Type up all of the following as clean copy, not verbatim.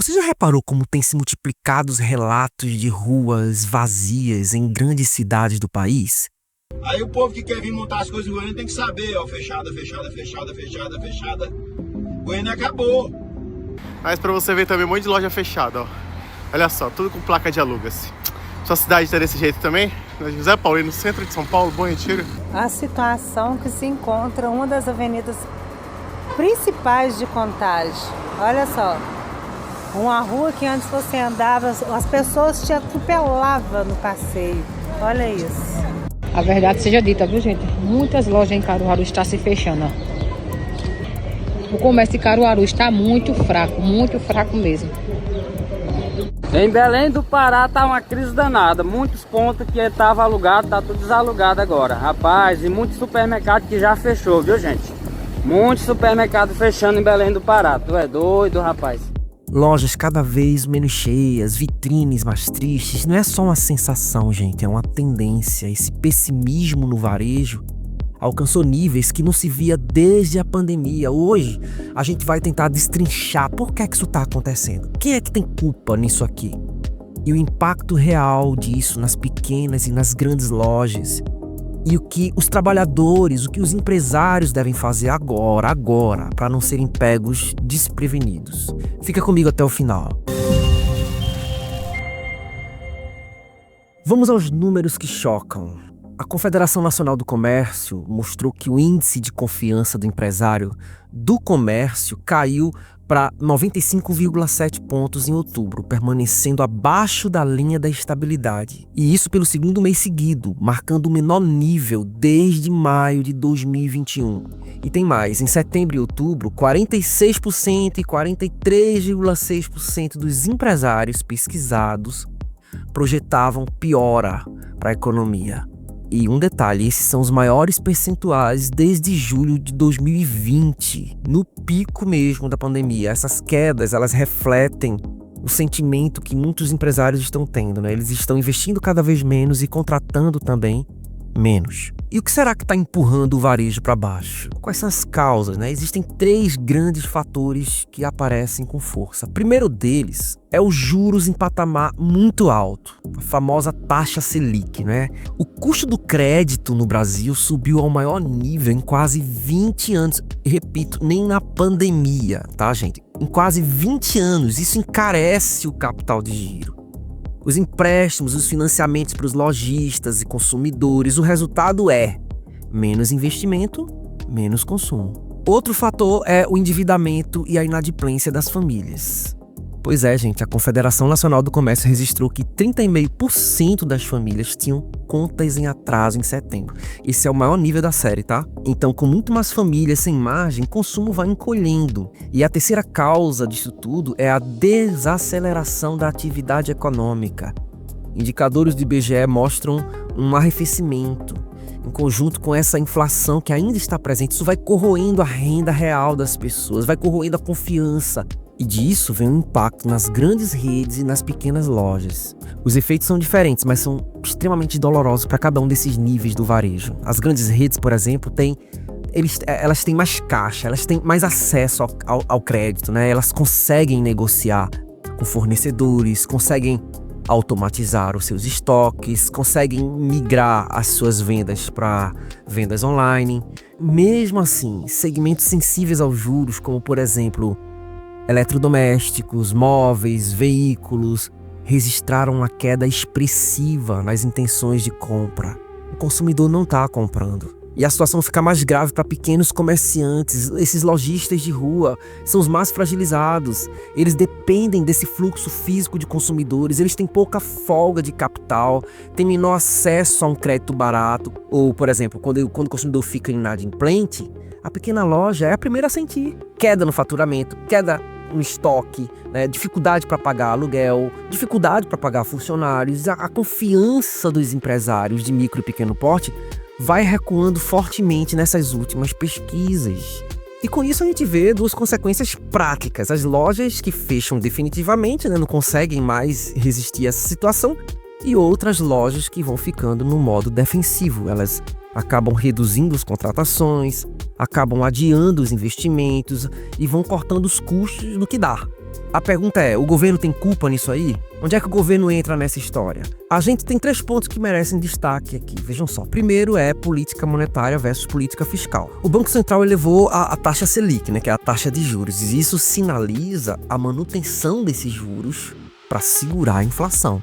Você já reparou como tem se multiplicado os relatos de ruas vazias em grandes cidades do país? Aí o povo que quer vir montar as coisas em Goiânia tem que saber, ó, fechada, fechada, fechada, fechada, fechada. Goiânia acabou. Mas pra você ver também um monte de loja fechada, ó. Olha só, tudo com placa de aluga-se. Sua cidade tá desse jeito também? Na José Paulino, no centro de São Paulo, Bom Retiro. A situação que se encontra uma das avenidas principais de Contagem. Olha só, uma rua que antes você andava, as pessoas te atropelavam no passeio. Olha isso. A verdade seja dita, viu, gente? Muitas lojas em Caruaru estão se fechando, ó. O comércio de Caruaru está muito fraco mesmo. Em Belém do Pará tá uma crise danada. Muitos pontos que estavam alugados, tá tudo desalugado agora. Rapaz, e muitos supermercados que já fechou, viu, gente? Muitos supermercados fechando em Belém do Pará. Tu é doido, rapaz. Lojas cada vez menos cheias, vitrines mais tristes. Não é só uma sensação, gente, é uma tendência. Esse pessimismo no varejo alcançou níveis que não se via desde a pandemia. Hoje, a gente vai tentar destrinchar por que é que isso está acontecendo. Quem é que tem culpa nisso aqui? E o impacto real disso nas pequenas e nas grandes lojas. E o que os trabalhadores, o que os empresários devem fazer agora, para não serem pegos desprevenidos. Fica comigo até o final. Vamos aos números que chocam. A Confederação Nacional do Comércio mostrou que o índice de confiança do empresário do comércio caiu para 95,7 pontos em outubro, permanecendo abaixo da linha da estabilidade. E isso pelo segundo mês seguido, marcando o menor nível desde maio de 2021. E tem mais, em setembro e outubro, 46% e 43,6% dos empresários pesquisados projetavam piora para a economia. E um detalhe, esses são os maiores percentuais desde julho de 2020, no pico mesmo da pandemia. Essas quedas, elas refletem o sentimento que muitos empresários estão tendo, né? Eles estão investindo cada vez menos e contratando também menos. E o que será que está empurrando o varejo para baixo? Quais são as causas, né? Existem 3 grandes fatores que aparecem com força. O primeiro deles é os juros em patamar muito alto, a famosa taxa Selic, né? O custo do crédito no Brasil subiu ao maior nível em quase 20 anos. Repito, nem na pandemia, tá, gente? Em quase 20 anos, isso encarece o capital de giro. Os empréstimos, os financiamentos para os lojistas e consumidores, o resultado é menos investimento, menos consumo. Outro fator é o endividamento e a inadimplência das famílias. Pois é, gente, a Confederação Nacional do Comércio registrou que 30,5% das famílias tinham contas em atraso em setembro. Esse é o maior nível da série, tá? Então, com muito mais famílias sem margem, o consumo vai encolhendo. E a terceira causa disso tudo é a desaceleração da atividade econômica. Indicadores do IBGE mostram um arrefecimento. Em conjunto com essa inflação que ainda está presente, isso vai corroendo a renda real das pessoas, vai corroendo a confiança. E disso vem um impacto nas grandes redes e nas pequenas lojas. Os efeitos são diferentes, mas são extremamente dolorosos para cada um desses níveis do varejo. As grandes redes, por exemplo, elas têm mais caixa, elas têm mais acesso ao crédito, né? Elas conseguem negociar com fornecedores, conseguem automatizar os seus estoques, conseguem migrar as suas vendas para vendas online. Mesmo assim, segmentos sensíveis aos juros, como por exemplo eletrodomésticos, móveis, veículos, registraram uma queda expressiva nas intenções de compra. O consumidor não está comprando. E a situação fica mais grave para pequenos comerciantes. Esses lojistas de rua são os mais fragilizados. Eles dependem desse fluxo físico de consumidores, eles têm pouca folga de capital, têm menor acesso a um crédito barato. Ou, por exemplo, quando o consumidor fica inadimplente, a pequena loja é a primeira a sentir. Queda no faturamento, queda no estoque, né? Dificuldade para pagar aluguel, dificuldade para pagar funcionários. A confiança dos empresários de micro e pequeno porte vai recuando fortemente nessas últimas pesquisas. E com isso a gente vê 2 consequências práticas. As lojas que fecham definitivamente, né, não conseguem mais resistir a essa situação, e outras lojas que vão ficando no modo defensivo. Elas acabam reduzindo as contratações, acabam adiando os investimentos e vão cortando os custos do que dá. A pergunta é, o governo tem culpa nisso aí? Onde é que o governo entra nessa história? A gente tem 3 pontos que merecem destaque aqui, vejam só. Primeiro é política monetária versus política fiscal. O Banco Central elevou a taxa Selic, né, que é a taxa de juros, e isso sinaliza a manutenção desses juros para segurar a inflação.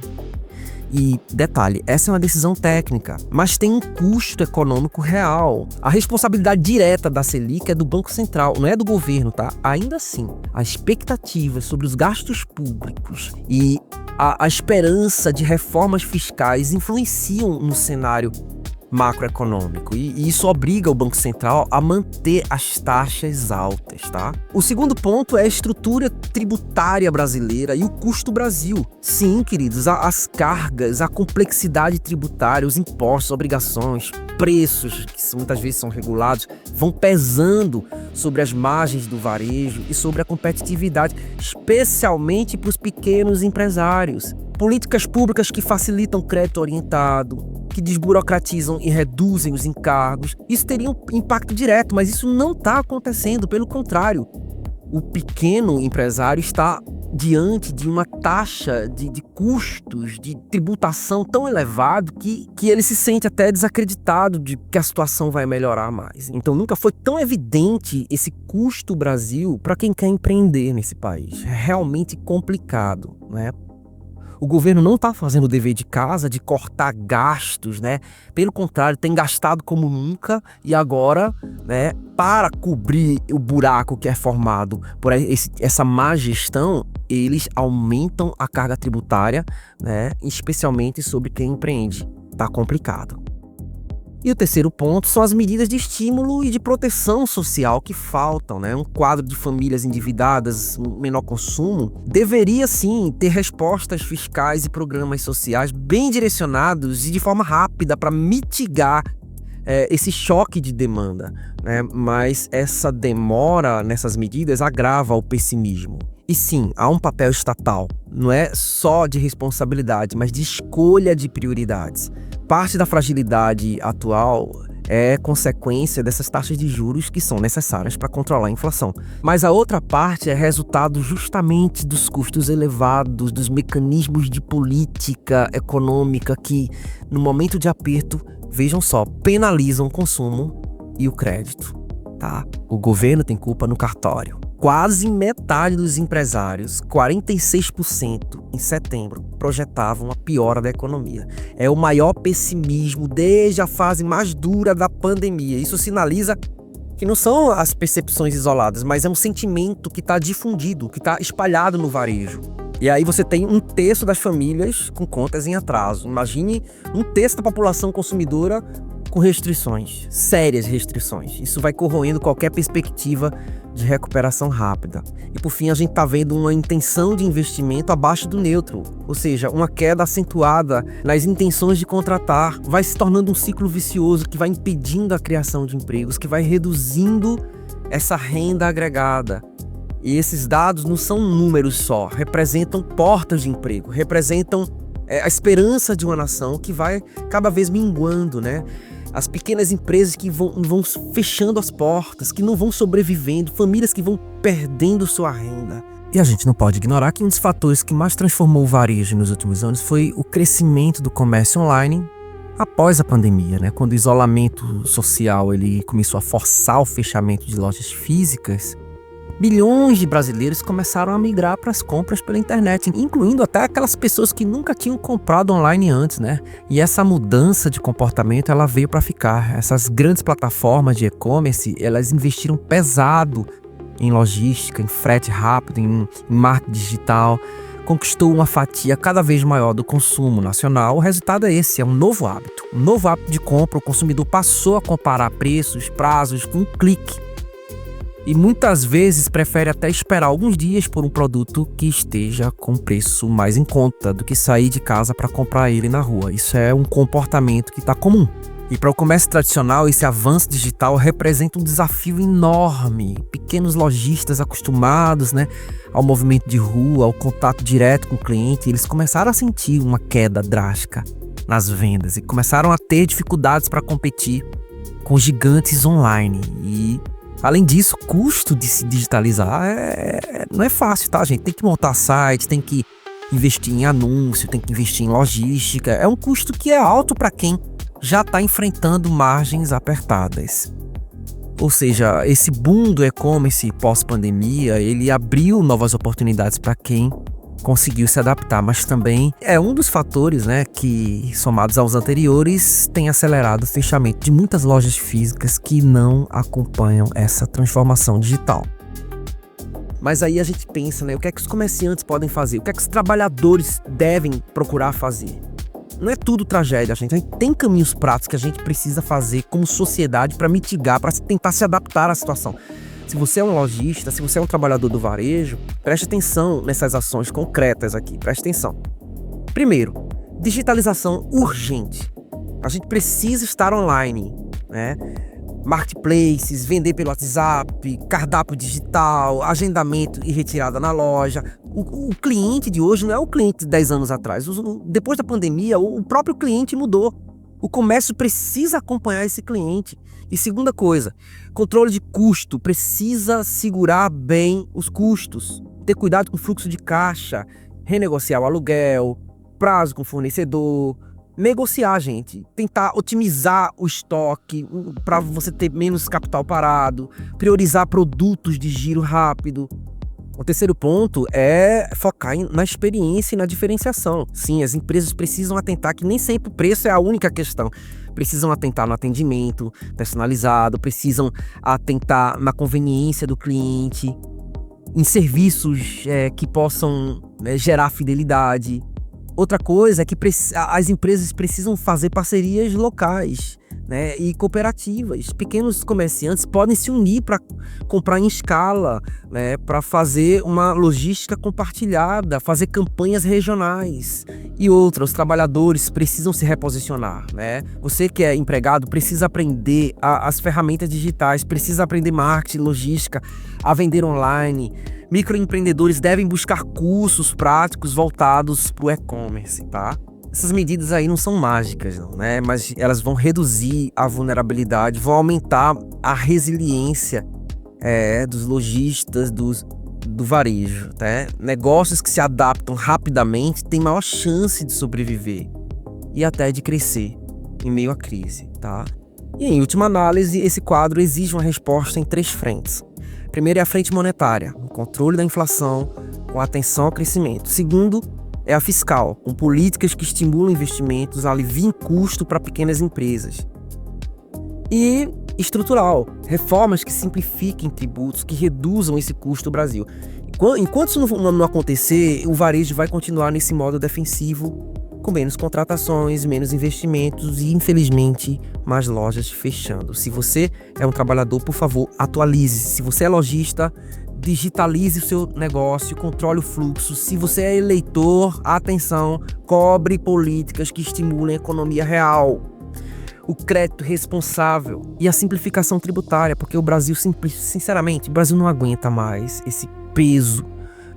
E, detalhe, essa é uma decisão técnica, mas tem um custo econômico real. A responsabilidade direta da Selic é do Banco Central, não é do governo, tá? Ainda assim, a expectativa sobre os gastos públicos e a esperança de reformas fiscais influenciam no cenário macroeconômico e isso obriga o Banco Central a manter as taxas altas, tá? O segundo ponto é a estrutura tributária brasileira e o custo Brasil. Sim, queridos, as cargas, a complexidade tributária, os impostos, obrigações, preços, que muitas vezes são regulados, vão pesando sobre as margens do varejo e sobre a competitividade, especialmente para os pequenos empresários. Políticas públicas que facilitam crédito orientado, que desburocratizam e reduzem os encargos. Isso teria um impacto direto, mas isso não está acontecendo, pelo contrário. O pequeno empresário está diante de uma taxa de custos, de tributação tão elevado que ele se sente até desacreditado de que a situação vai melhorar mais. Então nunca foi tão evidente esse custo Brasil para quem quer empreender nesse país. É realmente complicado, né? O governo não está fazendo o dever de casa de cortar gastos, né? Pelo contrário, tem gastado como nunca e agora, né, para cobrir o buraco que é formado por essa má gestão, eles aumentam a carga tributária, né, especialmente sobre quem empreende. Tá complicado. E o terceiro ponto são as medidas de estímulo e de proteção social que faltam, né? Um quadro de famílias endividadas, menor consumo, deveria sim ter respostas fiscais e programas sociais bem direcionados e de forma rápida para mitigar esse choque de demanda, né? Mas essa demora nessas medidas agrava o pessimismo. E sim, há um papel estatal, não é só de responsabilidade, mas de escolha de prioridades. Parte da fragilidade atual é consequência dessas taxas de juros que são necessárias para controlar a inflação. Mas a outra parte é resultado justamente dos custos elevados, dos mecanismos de política econômica que, no momento de aperto, vejam só, penalizam o consumo e o crédito. Tá? O governo tem culpa no cartório. Quase metade dos empresários, 46% em setembro, projetavam a piora da economia. É o maior pessimismo desde a fase mais dura da pandemia. Isso sinaliza que não são as percepções isoladas, mas é um sentimento que está difundido, que está espalhado no varejo. E aí você tem 1/3 das famílias com contas em atraso. Imagine 1/3 da população consumidora com restrições, sérias restrições. Isso vai corroendo qualquer perspectiva de recuperação rápida. E por fim, a gente está vendo uma intenção de investimento abaixo do neutro, ou seja, uma queda acentuada nas intenções de contratar. Vai se tornando um ciclo vicioso que vai impedindo a criação de empregos, que vai reduzindo essa renda agregada. E esses dados não são números só, representam portas de emprego, representam a esperança de uma nação que vai cada vez minguando, né? As pequenas empresas que vão fechando as portas, que não vão sobrevivendo, famílias que vão perdendo sua renda. E a gente não pode ignorar que um dos fatores que mais transformou o varejo nos últimos anos foi o crescimento do comércio online após a pandemia, né? Quando o isolamento social ele começou a forçar o fechamento de lojas físicas, bilhões de brasileiros começaram a migrar para as compras pela internet, incluindo até aquelas pessoas que nunca tinham comprado online antes, né? E essa mudança de comportamento, ela veio para ficar. Essas grandes plataformas de e-commerce, elas investiram pesado em logística, em frete rápido, em marketing digital, conquistou uma fatia cada vez maior do consumo nacional. O resultado é esse, é um novo hábito de compra. O consumidor passou a comparar preços, prazos com um clique. E muitas vezes prefere até esperar alguns dias por um produto que esteja com preço mais em conta do que sair de casa para comprar ele na rua. Isso é um comportamento que está comum. E para o comércio tradicional, esse avanço digital representa um desafio enorme. Pequenos lojistas acostumados, né, ao movimento de rua, ao contato direto com o cliente, eles começaram a sentir uma queda drástica nas vendas e começaram a ter dificuldades para competir com gigantes online. E Além disso, o custo de se digitalizar não é fácil, tá, gente? Tem que montar site, tem que investir em anúncio, tem que investir em logística. É um custo que é alto para quem já está enfrentando margens apertadas. Ou seja, esse boom do e-commerce pós-pandemia, ele abriu novas oportunidades para quem conseguiu se adaptar, mas também é um dos fatores, né, que, somados aos anteriores, tem acelerado o fechamento de muitas lojas físicas que não acompanham essa transformação digital. Mas aí a gente pensa, né, o que é que os comerciantes podem fazer? O que é que os trabalhadores devem procurar fazer? Não é tudo tragédia, gente. A gente tem caminhos práticos que a gente precisa fazer como sociedade para mitigar, para tentar se adaptar à situação. Se você é um lojista, se você é um trabalhador do varejo, preste atenção nessas ações concretas aqui, preste atenção. Primeiro, digitalização urgente. A gente precisa estar online, né? Marketplaces, vender pelo WhatsApp, cardápio digital, agendamento e retirada na loja. O cliente de hoje não é o cliente de 10 anos atrás. Depois da pandemia, o próprio cliente mudou. O comércio precisa acompanhar esse cliente. E segunda coisa, controle de custo, precisa segurar bem os custos, ter cuidado com o fluxo de caixa, renegociar o aluguel, prazo com o fornecedor, negociar, gente, tentar otimizar o estoque para você ter menos capital parado, priorizar produtos de giro rápido. O terceiro ponto é focar na experiência e na diferenciação. Sim, as empresas precisam atentar que nem sempre o preço é a única questão. Precisam atentar no atendimento personalizado, precisam atentar na conveniência do cliente, em serviços que possam gerar fidelidade. Outra coisa é que as empresas precisam fazer parcerias locais, né, e cooperativas. Pequenos comerciantes podem se unir para comprar em escala, né, para fazer uma logística compartilhada, fazer campanhas regionais. E outra, os trabalhadores precisam se reposicionar, né? Você que é empregado precisa aprender as ferramentas digitais, precisa aprender marketing, logística, a vender online. Microempreendedores devem buscar cursos práticos voltados para o e-commerce, tá? Essas medidas aí não são mágicas, não, né? Mas elas vão reduzir a vulnerabilidade, vão aumentar a resiliência dos lojistas, do varejo, tá? Negócios que se adaptam rapidamente têm maior chance de sobreviver e até de crescer em meio à crise, tá? E em última análise, esse quadro exige uma resposta em 3 frentes. Primeiro é a frente monetária, o controle da inflação com atenção ao crescimento. Segundo é a fiscal, com políticas que estimulam investimentos, aliviem custo para pequenas empresas. E estrutural, reformas que simplifiquem tributos, que reduzam esse custo do Brasil. Enquanto isso não acontecer, o varejo vai continuar nesse modo defensivo, com menos contratações, menos investimentos e, infelizmente, mais lojas fechando. Se você é um trabalhador, por favor, atualize. Se você é lojista, digitalize o seu negócio, controle o fluxo. Se você é eleitor, atenção, cobre políticas que estimulem a economia real, o crédito responsável e a simplificação tributária, porque o Brasil, sinceramente, o Brasil não aguenta mais esse peso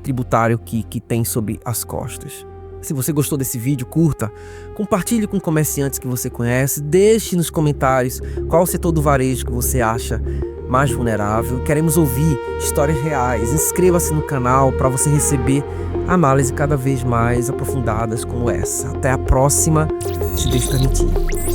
tributário que tem sobre as costas. Se você gostou desse vídeo, curta, compartilhe com comerciantes que você conhece, deixe nos comentários qual o setor do varejo que você acha mais vulnerável. Queremos ouvir histórias reais. Inscreva-se no canal para você receber análises cada vez mais aprofundadas como essa. Até a próxima, se Deus permitir.